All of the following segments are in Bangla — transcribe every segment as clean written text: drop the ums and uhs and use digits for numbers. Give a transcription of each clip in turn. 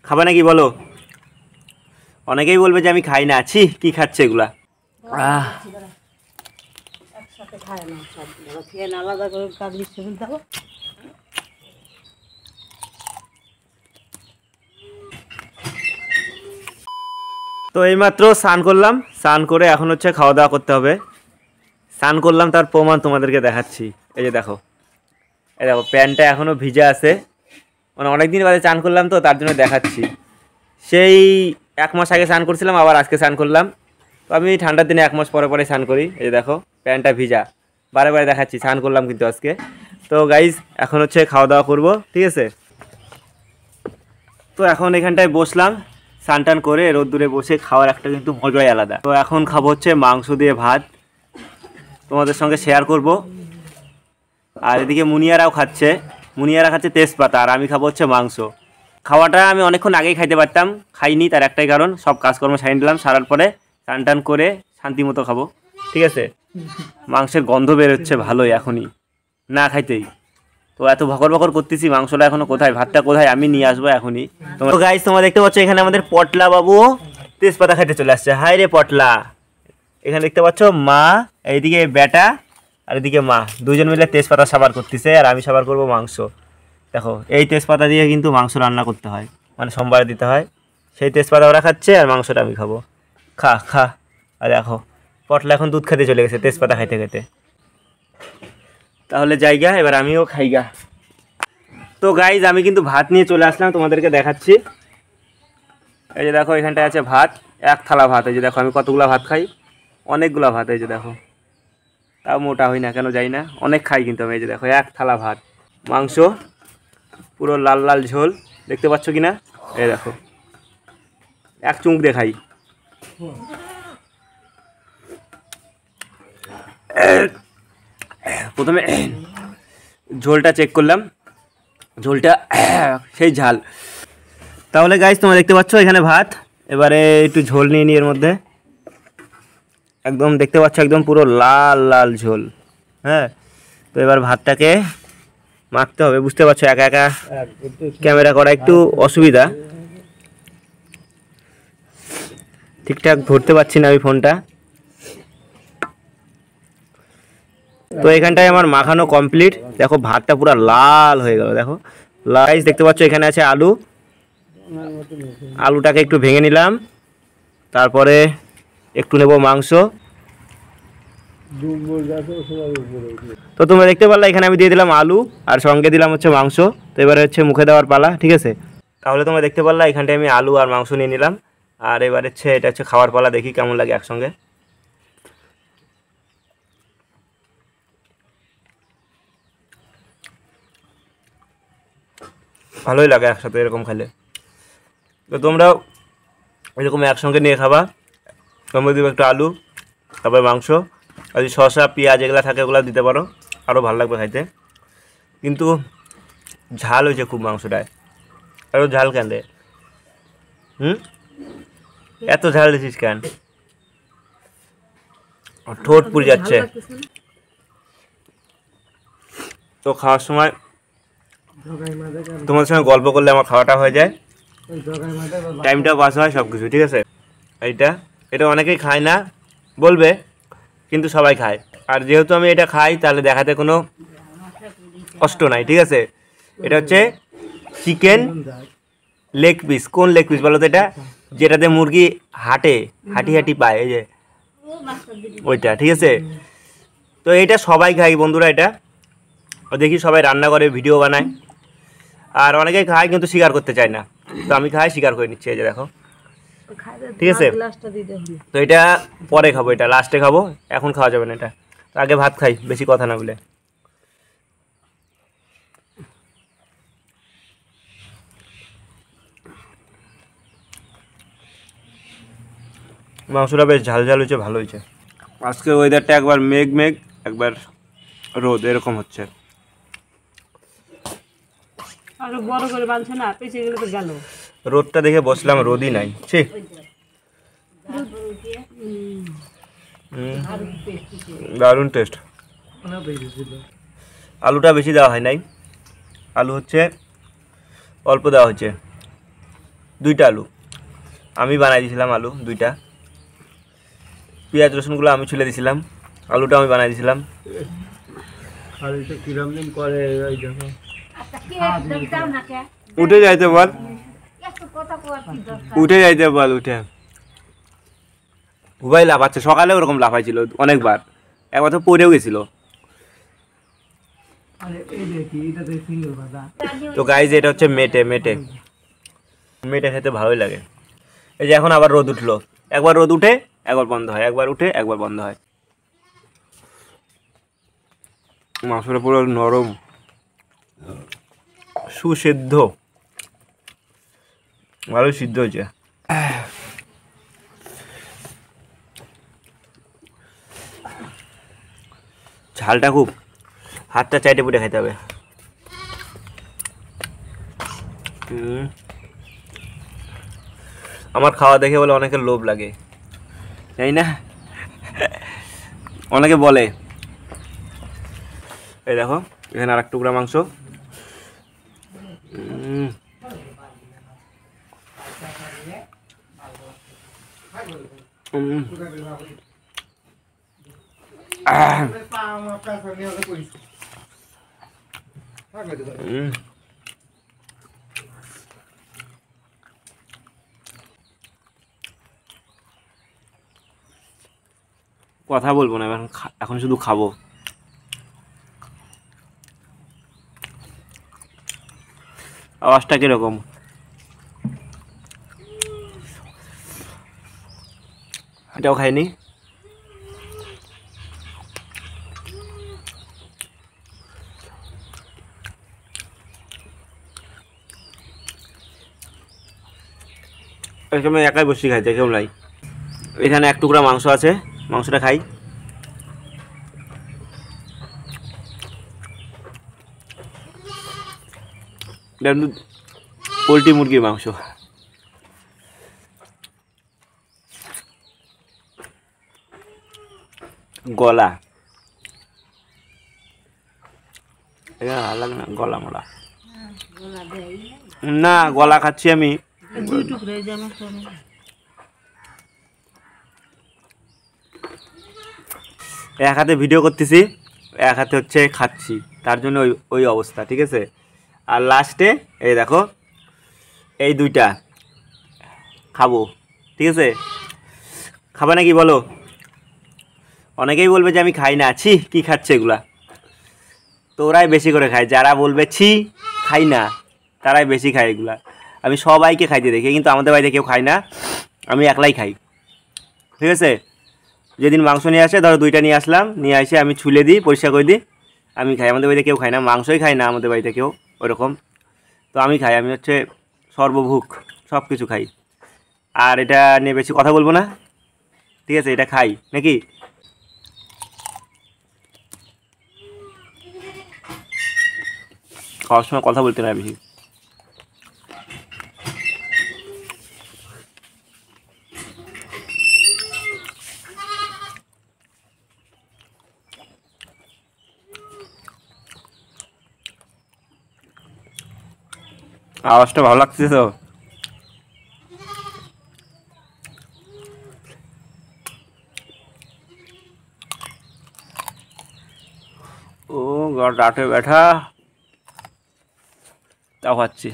খাবে নাকি বলো? অনেকেই বলবে যে আমি খাই না। ছি, কি খাচ্ছে এগুলা? একসাথে খায় না, সব খেয়ে আলাদা করে কাগজ ছবি দাও। তো এইমাত্র স্নান করলাম, স্নান করে এখন হচ্ছে খাওয়া দাওয়া করতে হবে। স্নান করলাম তার প্রমাণ তোমাদেরকে দেখাচ্ছি। এই যে দেখো, এই দেখো প্যান্টটা এখনও ভিজে আছে, মানে অনেক দিন বাদে স্নান করলাম তো তার জন্য দেখাচ্ছি। সেই 1 মাস আগে স্নান করছিলাম, আবার আজকে স্নান করলাম। তো আমি ঠান্ডার দিনে 1 মাস পরে পরে স্নান করি। এই যে দেখো প্যান্টটা ভিজা, বারে বারে দেখাচ্ছি স্নান করলাম কিন্তু আজকে। তো গাইজ এখন হচ্ছে খাওয়া দাওয়া করবো, ঠিক আছে? তো এখন এখানটায় বসলাম, স্নান টান করে রোদ্দুরে বসে খাওয়ার একটা কিন্তু মজাই আলাদা। তো এখন খাবো হচ্ছে মাংস দিয়ে ভাত, তোমাদের সঙ্গে শেয়ার করব। আর এদিকে মুনিয়ারাও খাচ্ছে, মুনিয়ারা খাচ্ছে তেজপাতা, আর আমি খাবো হচ্ছে মাংস। খাওয়াটা আমি অনেকক্ষণ আগেই খাইতে পারতাম, খাইনি, তার একটাই কারণ সব কাজকর্ম সারিয়ে দিলাম, সারার পরে স্নান টান করে শান্তি মতো খাবো, ঠিক আছে? মাংসের গন্ধ বেরোচ্ছে ভালোই এখনই, না খাইতেই। তো এত ভকর ভকর করতেছি, মাংসটা এখনো কোথায়, ভাতটা কোথায়, আমি নিয়ে আসবো এখনই। তো গাইস তোমরা দেখতে পাচ্ছ এখানে আমাদের পটলা বাবু তেজপাতা খাইতে চলে আসছে। হাই রে পটলা! এখানে দেখতে পাচ্ছ মা, এইদিকে বেটা, আর এদিকে মা, দুজন মিলে তেজপাতা সাবার করতেছে, আর আমি সাবার করব মাংস। দেখো এই তেজপাতা দিয়ে কিন্তু মাংস রান্না করতে হয়, মানে সোমবার দিতে হয়। সেই তেজপাতা ওরা খাচ্ছে আর মাংসটা আমি খাবো। খা খা। আর দেখো পটলা এখন দুধ খেতে চলে গেছে তেজপাতা খাইতে খেতে। তাহলে জায়গা, এবার আমিও খাইগা। তো গাইজ আমি কিন্তু ভাত নিয়ে চলে আসলাম, তোমাদেরকে দেখাচ্ছি। এই যে দেখো এখানটায় আছে ভাত, 1 থালা ভাত। এই যে দেখো আমি কতগুলা ভাত খাই, অনেকগুলা ভাত। এই যে দেখো, তাও মোটা হই না কেন যাই না, অনেক খাই কিন্তু আমি। এই যে দেখো 1 থালা ভাত, মাংস পুরো লাল লাল ঝোল, দেখতে পাচ্ছ কি না? এই দেখো 1 চুমুক দিয়ে খাই। প্রথমে ঝোলটা চেক করলাম, ঝোলটা সেই ঝাল। তাহলে গাইজ তোমরা দেখতে পাচ্ছ এখানে ভাত, এবারে একটু ঝোল নিয়ে নিই এর মধ্যে। একদম দেখতে পাচ্ছ একদম পুরো লাল লাল ঝোল। হ্যাঁ, তো এবার ভাতটাকে মাখতে হবে, বুঝতে পারছো একা একা ক্যামেরা করা একটু অসুবিধা, ঠিকঠাক ধরতে পারছি না আমি ফোনটা। তো এখানটায় আমার মাখানো কমপ্লিট, দেখো ভাতটা পুরো লাল হয়ে গেল, দেখো লাইস। দেখতে পাচ্ছ এখানে আছে আলু, আলুটাকে একটু ভেঙে নিলাম, তারপরে একটু নেব মাংস। তো তোমরা দেখতে পারলা এখানে আমি দিয়ে দিলাম আলু, আর সঙ্গে দিলাম হচ্ছে মাংস। তো এবারে হচ্ছে মুখে দেওয়ার পালা, ঠিক আছে? তাহলে তোমরা দেখতে পারলা এখানটায় আমি আলু আর মাংস নিয়ে নিলাম, আর এবার হচ্ছে এটা হচ্ছে খাওয়ার পালা, দেখি কেমন লাগে একসঙ্গে। ভালোই লাগে একসাথে এরকম খেলে। তো তোমরাও এরকম একসঙ্গে নিয়ে খাবা, তোমরা দিবে একটু আলু, তারপরে মাংস, আর যদি শসা পেঁয়াজ এগুলো থাকে ওগুলো দিতে পারো, আরও ভালো লাগবে খাইতে। কিন্তু ঝাল হয়েছে খুব মাংসটায়, আরও ঝাল কেন রে? এত ঝাল দিছিস কেন? ঠোঁট পুড়ে যাচ্ছে। তো খাওয়ার সময় তোমাদের সঙ্গে গল্প করলে আমার খাওয়াটা হয়ে যায়, টাইমটাও পাস হয়, সব কিছু ঠিক আছে। এটা অনেকেই খায় না বলবে, কিন্তু সবাই খায়। আর যেহেতু আমি এটা খাই তাহলে দেখাতে কোনো কষ্ট নাই, ঠিক আছে? এটা হচ্ছে চিকেন লেগ পিস। কোন লেগ পিস বলো তো? এটা যেটাতে মুরগি হাঁটি হাঁটি পায়, এই যে ওইটা, ঠিক আছে? তো এটা সবাই খায় বন্ধুরা, এটা দেখি সবাই রান্না করে ভিডিও বানায়, আর অনেকেই খায় কিন্তু স্বীকার করতে চায় না। তো আমি খাই, স্বীকার করে নিচ্ছি, এই যে দেখো, ঠিক আছে? তো এটা পরে খাবো, এটা লাস্টে খাবো, এখন খাওয়া যাবে না এটা। আগে ভাত খাই, বেশি কথা না বলে। মাংসটা বেশ ঝাল ঝাল হয়েছে, ভালো হয়েছে। আজকের ওয়েদারটা একবার মেঘ মেঘ, একবার রোদ, এরকম হচ্ছে। রোদটা দেখে বসলাম, রোদই নাই, ঠিক? দারুণ টেস্ট। আলুটা বেশি দেওয়া হয় নাই, আলু হচ্ছে অল্প দেওয়া হচ্ছে। 2টা আলু আমি বানাই দিয়েছিলাম, আলু 2টা। পেঁয়াজ রসুনগুলো আমি ছুলে দিয়েছিলাম, আলুটা আমি বানাই দিয়েছিলাম। উঠে যাইতে বল, উঠে যাইতে বল, উঠে। ভুবাই লাফাচ্ছে, সকালে ওরকম লাফাইছিল অনেকবার, একবার তো পড়েও গেছিল। তো গাইজ এটা হচ্ছে মেটে, মেটে মেটে খেতে ভালোই লাগে। এই যে এখন আবার রোদ উঠলো, একবার রোদ উঠে একবার বন্ধ হয়, একবার উঠে একবার বন্ধ হয়। মাংসটা পুরো নরম, সুসিদ্ধ, ভালোই সিদ্ধ হয়েছে। ঝালটা খুব, হাতটা চাইটে পুটে খেতে হবে। আমার খাওয়া দেখে বলে অনেকের লোভ লাগে, তাই না? অনেকে বলে। এই দেখো এখানে আর এক টুকরা মাংস। কথা বলবো না এখন, এখন শুধু খাবো। আওয়াজটা কিরকম? এটাও খাইনি। এখানে একাই বসে খাইতে কেউ নাই। এখানে এক টুকরা মাংস আছে, মাংসটা খাই। এটা পোলট্রি মুরগির মাংস। গলা ভালো লাগে না, গলা মোড়া না, গলা খাচ্ছি আমি। এক হাতে ভিডিও করতেছি, এক হাতে হচ্ছে খাচ্ছি, তার জন্য ওই ওই অবস্থা, ঠিক আছে? আর লাস্টে এই দেখো এই 2টা খাবো, ঠিক আছে? খাবে নাকি বলো? অনেকেই বলবে যে আমি খাই না, ছি কি খাচ্ছে এগুলা। তো ওরাই বেশি করে খায়, যারা বলবে ছি খাই না তারাই বেশি খায় এগুলা। আমি সবাইকে খাইতে দেখি, কিন্তু আমাদের বাড়িতে কেউ খায় না, আমি একলাই খাই, ঠিক আছে? যেদিন মাংস নিয়ে আসে, ধরো 2টা নিয়ে আসলাম, নিয়ে এসে আমি ছুলে দিই, পরিষ্কার করে দিই, আমি খাই। আমাদের বাড়িতে কেউ খায় না, মাংসই খায় না আমাদের বাড়িতে কেউ ওরকম। তো আমি খাই, আমি হচ্ছে সর্বভুক, সব কিছু খাই। আর এটা নিয়ে বেশি কথা বলবো না, ঠিক আছে? এটা খাই নাকি? খাওয়ার সময় কথা বলতে না বেশি। আওয়াজটা ভালো লাগছে তো? ও ডাটে बैठा তাও খাচ্ছি।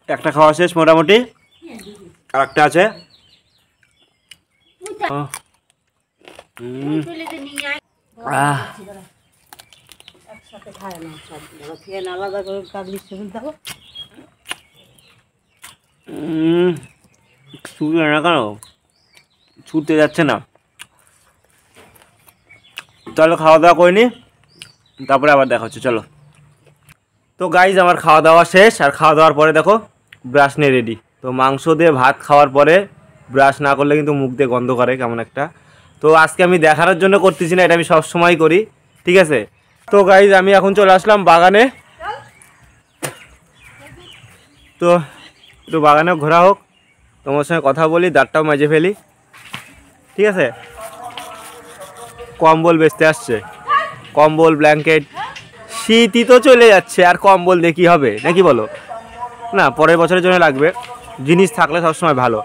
একটা খাওয়া শেষ মোটামুটি, আর একটা আছে। একসাথে খায় না সব, খেয়ে আলাদা করে কাগলি সেগুন দেবো। ছুটে না কেন, ছুটতে যাচ্ছে না। চলো খাওয়া দাওয়া করে নি, তারপরে আবার দেখা হচ্ছে, চলো। তো গাইজ আমার খাওয়া দাওয়া শেষ, আর খাওয়া দাওয়ার পরে দেখো ব্রাশ নিয়ে রেডি। তো মাংস দিয়ে ভাত খাওয়ার পরে ব্রাশ না করলে কিন্তু মুখ দিয়ে গন্ধ করে কেমন একটা। তো আজকে আমি দেখানোর জন্য করতেছি না, এটা আমি সবসময় করি, ঠিক আছে? তো গাইজ আমি এখন চলে আসলাম বাগানে। তো একটু বাগানে ঘোরা হোক, তোমার সঙ্গে কথা বলি, দাঁতটাও মেজে ফেলি, ঠিক আছে? কম্বল বেচতে আসছে, কম্বল ব্ল্যাঙ্কেট। শীতই তো চলে যাচ্ছে, আর কম্বল দিয়ে কী হবে নাকি বলো? না, পরের বছরের জন্য লাগবে, জিনিস থাকলে সবসময় ভালো।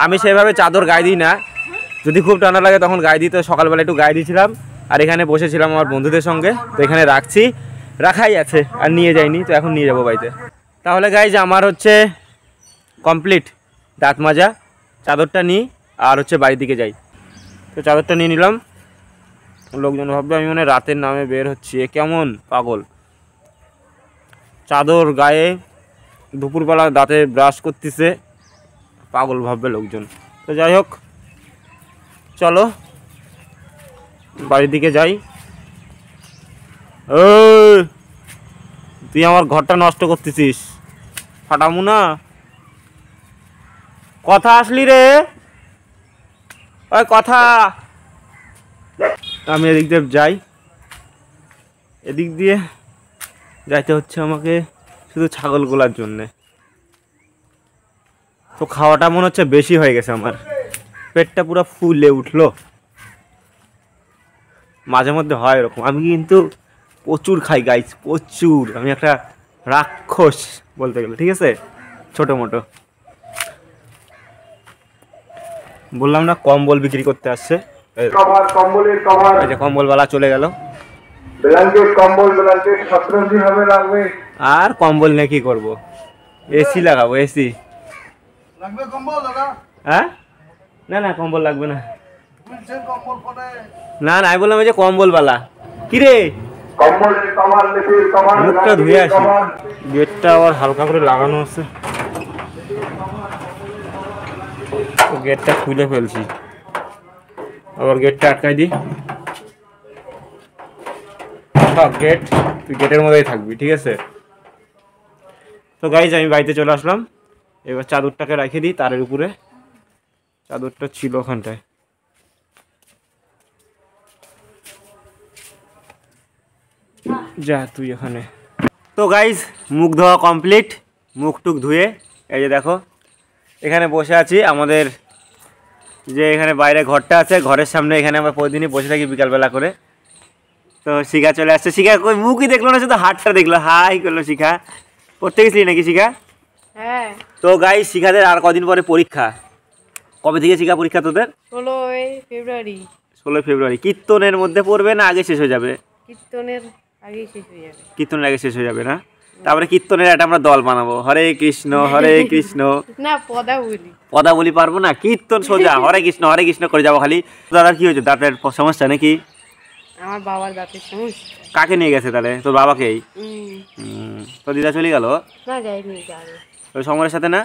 আমি সেভাবে চাদর গায়ে দিই না, যদি খুব ঠান্ডা লাগে তখন গায়ে দিই, তো সকালবেলা একটু গায়ে দিয়েছিলাম আর এখানে বসেছিলাম আমার বন্ধুদের সঙ্গে, তো এখানে রাখছি, রাখাই আছে আর নিয়ে যাইনি, তো এখন নিয়ে যাবো বাড়িতে। তাহলে গাইজ আমার হচ্ছে কমপ্লিট দাঁত মাজা, চাদরটা নিই আর হচ্ছে বাড়ির দিকে যাই। তো চাদরটা নিয়ে নিলাম, লোকজন ভাববে আমি মানে রাতের নামে বের হচ্ছি, এ কেমন পাগল, চাদর গায়ে দুপুরবেলা দাঁতে ব্রাশ করতেছে, পাগল ভাববে লোকজন। তো যাই হোক, চলো বাড়ির দিকে যাই। ও তুই আমার ঘরটা নষ্ট করতেছিস, ফাটামু না। কথা আসলি রে, ওই কথা। আমি এদিক দিয়ে যাই, এদিক দিয়ে যাইতে হচ্ছে আমাকে শুধু ছাগলগুলার জন্যে। তো খাওয়াটা মনে হচ্ছে বেশি হয়ে গেছে, আমার পেটটা পুরো ফুলে উঠলো। মাঝে মধ্যে হয় এরকম, আমি কিন্তু প্রচুর খাই গাইস, প্রচুর। আমি একটা রাক্ষস বলতে গেলে, ঠিক আছে, ছোটো মোটো। বললাম না কম্বল বিক্রি করতে আসছে, এই যে কম্বলওয়ালা চলে গেল। আর কম্বল নিয়ে কি করবো, এসি লাগাবো, এসি। হ্যাঁ, না না কম্বল লাগবে না, না না আমি বললাম এই যে কম্বলওয়ালা। কি রে, মুখটা ধুয়ে আসি, গেটটা আবার হালকা করে লাগানো আছে, গেটটা খুলে ফেলছি, আবার গেটটা আটকাই দিই। গেট, তুই গেটের মধ্যেই থাকবি, ঠিক আছে। তো গাইজ আমি বাড়িতে চলে আসলাম, এবার চাদরটাকে রেখে দিই তারের উপরে, চাদরটা ছিল ওখানটায়। যা তুই এখানে। তো গাইজ মুখ ধোয়া কমপ্লিট, মুখ টুক ধুয়ে এই যে দেখো এখানে বসে আছি, আমাদের যে এখানে বাইরে ঘরটা আছে, ঘরের সামনে এখানে আমরা প্রতিদিনই বসে থাকি বিকালবেলা করে। তো শিখা চলে আসছে, শিখা কই মুখই দেখলো না, শুধু হাতটা দেখলো, হাই করলো। শিখা পড়তে গেছিলি নাকি শিখা? হ্যাঁ। তো গাইজ শিখাদের আর কদিন পরে পরীক্ষা। কবে থেকে শিখা পরীক্ষা তোদের? 16 ফেব্রুয়ারি। 16 ফেব্রুয়ারি। কীর্তনের মধ্যে পড়বে না আগে শেষ হয়ে যাবে? কীর্তনের আগেই শেষ হয়ে যাবে। কীর্তনের আগে শেষ হয়ে যাবে না? তারপরে কীর্তনের একটা আমরা দল বানাবো, হরে কৃষ্ণ হরে কৃষ্ণ। না পদাবলী, পদাবলী পারবো না, কীর্তন সোজা হরে কৃষ্ণ করে যাবো খালি। দাদার কি হয়েছে, দাঁতের সমস্যা নাকি? আমার বাবার দাঁতের সমস্যা। কাকে নিয়ে গেছে তাহলে? তোর বাবাকেই? তো দিদা চলে গেল? না যাইনি, যাবে। ওই সমরের সাথে না?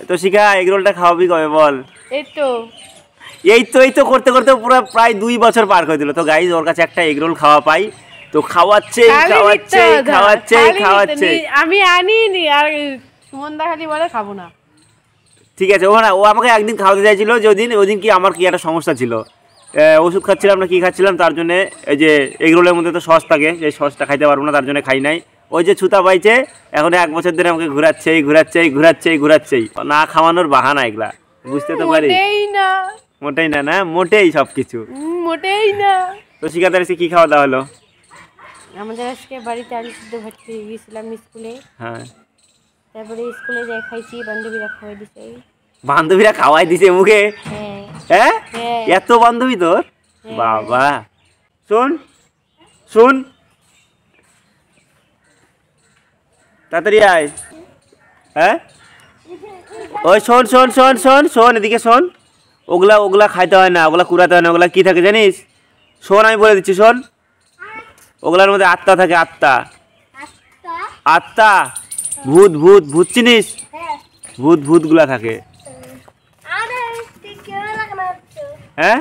তো শিখা এগরোলটা খাওয়াবি কবে বল? এই তো করতে করতে পুরো প্রায় 2 বছর পার করে দিল। তো গাইজ ওর কাছে একটা এগরোল খাওয়া পাই, তো খাওয়াচ্ছে। আমি আনিনি, আর সুমনদা খালি বলে খাবো না। ঠিক আছে, ও আমাকে একদিন খাওয়াতে চাইছিল, যে ওদিন কি আমার কি একটা সমস্যা ছিল, ওষুধ খাচ্ছিলাম না কি খাচ্ছিলাম, তার জন্য এই যে এগরোলের মধ্যে তো সস থাকে, সেই সসটা খাইতে পারবো না, তার জন্য খাই নাই। ওই যে ছুতা পাইছে, এখন 1 বছর ধরে আমাকে ঘুরাচ্ছেই। না খাওয়ানোর বাহানা এগুলা, বুঝতে তো পারি। মোটেই না, মোটেই সব কিছু মোটেই না। তো শিখাতে এসে কি খাওয়া দাওয়া হলো? আমাদের আজকে বাড়িতে আলু সিদ্ধ ভর্তি হয়ে গেছিলাম স্কুলে। হ্যাঁ, তারপরে স্কুলে যাই খাইছি, বান্ধবীরা খাওয়াই দিছে। বান্ধবীরা খাওয়াই দিছে মুখে? হ্যাঁ, এত বান্ধবী তোর? বাবা, শোন তাড়াতাড়ি আয়। হ্যাঁ, ওই শোন এদিকে শোন, ওগুলা খাইতে হয় না, ওগুলা কুড়াতে হয় না। ওগুলা কি থাকে জানিস? শোন, আমি বলে দিচ্ছি শোন, ওগুলার মধ্যে আত্মা থাকে, আত্মা, ভূত চিনিস? ভূতগুলা থাকে। হ্যাঁ,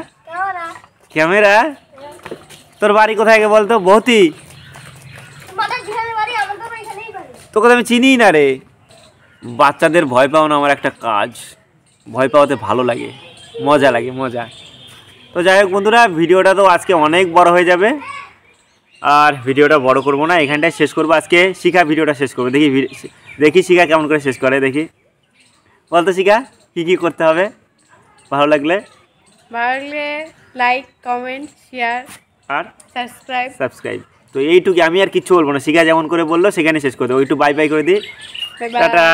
ক্যামেরা? তোর বাড়ি কোথায় গে বলতো বহতি? তোকে তো আমি চিনি না রে। বাচ্চাদের ভয় পাওয়ানো আমার একটা কাজ, ভয় পাওয়াতে ভালো লাগে, মজা লাগে। তো যাই হোক বন্ধুরা, ভিডিওটা তো আজকে অনেক বড় হয়ে যাবে, আর ভিডিওটা বড় করব না, এখানটায় শেষ করবো আজকে। শিখা ভিডিওটা শেষ করবো, দেখি শিখা কেমন করে শেষ করে, দেখি। বলতো শিখা কি করতে হবে ভালো লাগলে? ভালো লাগলে লাইক কমেন্ট শেয়ার আর সাবস্ক্রাইব। তো এইটুকু, আমি আর কিচ্ছু বলবো না। শিখা যেমন করে বললো সেখানে শেষ করে দেবো। একটু বাই বাই করে দিই, বাই বাই। টাটা।